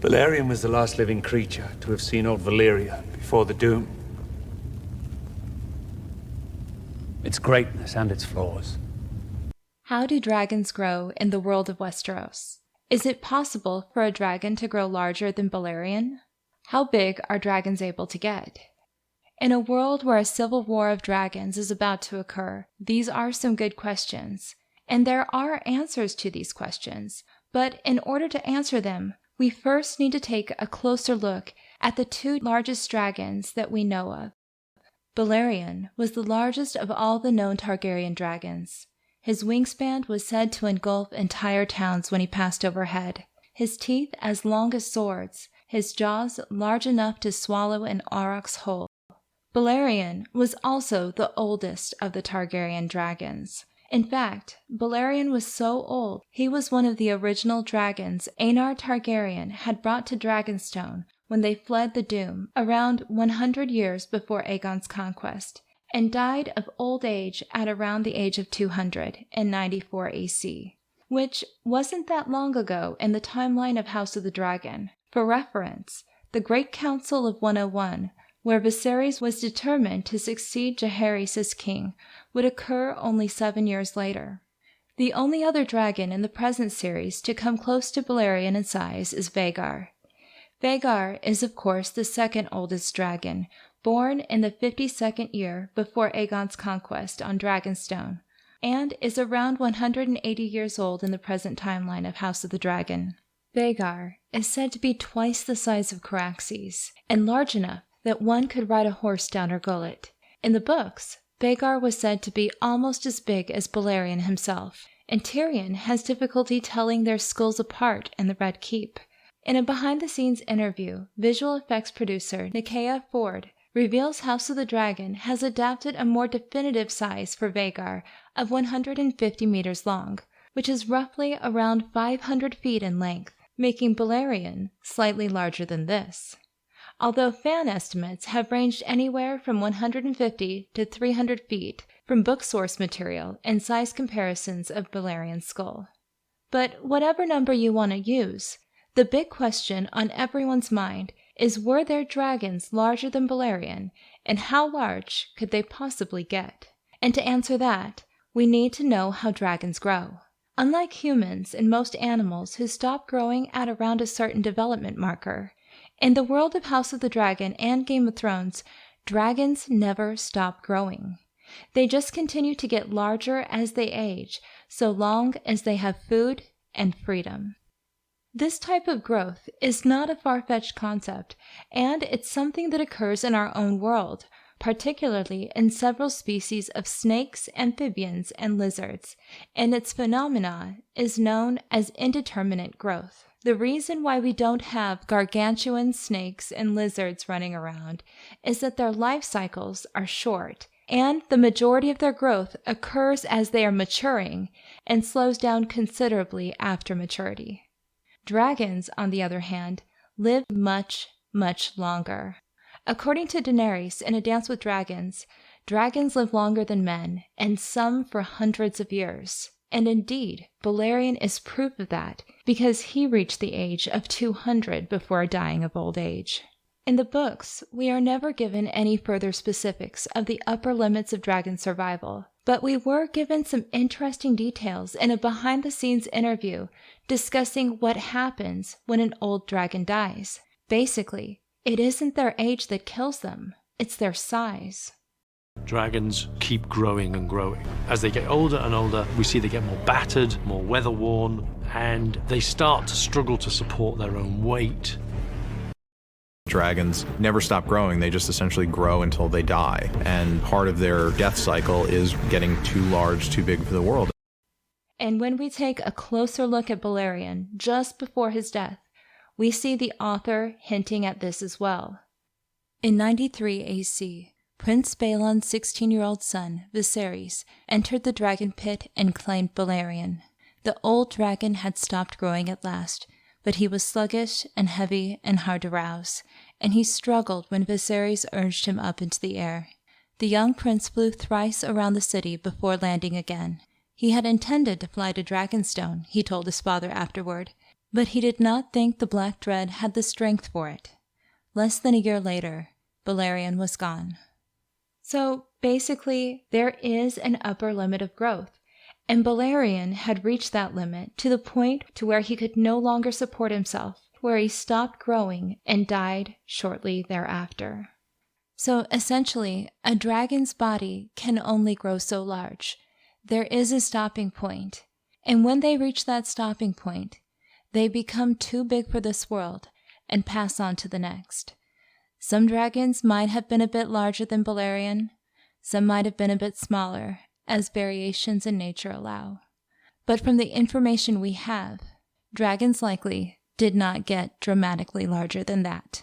Balerion was the last living creature to have seen old Valyria before the Doom. Its greatness and its flaws. How do dragons grow in the world of Westeros? Is it possible for a dragon to grow larger than Balerion? How big are dragons able to get? In a world where a civil war of dragons is about to occur, these are some good questions. And there are answers to these questions, but in order to answer them, we first need to take a closer look at the two largest dragons that we know of. Balerion was the largest of all the known Targaryen dragons. His wingspan was said to engulf entire towns when he passed overhead, his teeth as long as swords, his jaws large enough to swallow an aurochs whole. Balerion was also the oldest of the Targaryen dragons. In fact, Balerion was so old, he was one of the original dragons Aenar Targaryen had brought to Dragonstone when they fled the Doom around 100 years before Aegon's conquest, and died of old age at around the age of 200 in 94 AC, which wasn't that long ago in the timeline of House of the Dragon. For reference, the Great Council of 101, where Viserys was determined to succeed Jahaerys as king, would occur only 7 years later. The only other dragon in the present series to come close to Balerion in size is Vhagar. Vhagar is of course the second oldest dragon, born in the 52nd year before Aegon's conquest on Dragonstone, and is around 180 years old in the present timeline of House of the Dragon. Vhagar is said to be twice the size of Caraxes, and large enough that one could ride a horse down her gullet. In the books, Vhagar was said to be almost as big as Balerion himself, and Tyrion has difficulty telling their skulls apart in the Red Keep. In a behind-the-scenes interview, visual effects producer Nikia Ford reveals House of the Dragon has adapted a more definitive size for Vhagar of 150 meters long, which is roughly around 500 feet in length, making Balerion slightly larger than this. Although fan estimates have ranged anywhere from 150 to 300 feet from book source material and size comparisons of Balerion's skull. But whatever number you want to use, the big question on everyone's mind is, were there dragons larger than Balerion, and how large could they possibly get? And to answer that, we need to know how dragons grow. Unlike humans and most animals who stop growing at around a certain development marker, in the world of House of the Dragon and Game of Thrones, dragons never stop growing. They just continue to get larger as they age, so long as they have food and freedom. This type of growth is not a far-fetched concept, and it's something that occurs in our own world, particularly in several species of snakes, amphibians, and lizards, and its phenomena is known as indeterminate growth. The reason why we don't have gargantuan snakes and lizards running around is that their life cycles are short, and the majority of their growth occurs as they are maturing and slows down considerably after maturity. Dragons, on the other hand, live much, much longer. According to Daenerys in A Dance with Dragons, dragons live longer than men, and some for hundreds of years. And indeed, Balerion is proof of that, because he reached the age of 200 before dying of old age. In the books, we are never given any further specifics of the upper limits of dragon survival, but we were given some interesting details in a behind-the-scenes interview discussing what happens when an old dragon dies. Basically, it isn't their age that kills them, it's their size. Dragons keep growing and growing. As they get older and older, we see they get more battered, more weather-worn, and they start to struggle to support their own weight. Dragons never stop growing, they just essentially grow until they die. And part of their death cycle is getting too large, too big for the world. And when we take a closer look at Balerion just before his death, we see the author hinting at this as well. In 93 AC, Prince Balon's 16-year-old son, Viserys, entered the dragon pit and claimed Balerion. The old dragon had stopped growing at last, but he was sluggish and heavy and hard to rouse, and he struggled when Viserys urged him up into the air. The young prince flew thrice around the city before landing again. He had intended to fly to Dragonstone, he told his father afterward, But he did not think the Black Dread had the strength for it. Less than a year later, Balerion was gone. So basically, there is an upper limit of growth, and Balerion had reached that limit to the point to where he could no longer support himself, where he stopped growing and died shortly thereafter. So essentially, a dragon's body can only grow so large. There is a stopping point, and when they reach that stopping point, they become too big for this world and pass on to the next. Some dragons might have been a bit larger than Balerion, some might have been a bit smaller, as variations in nature allow. But from the information we have, dragons likely did not get dramatically larger than that.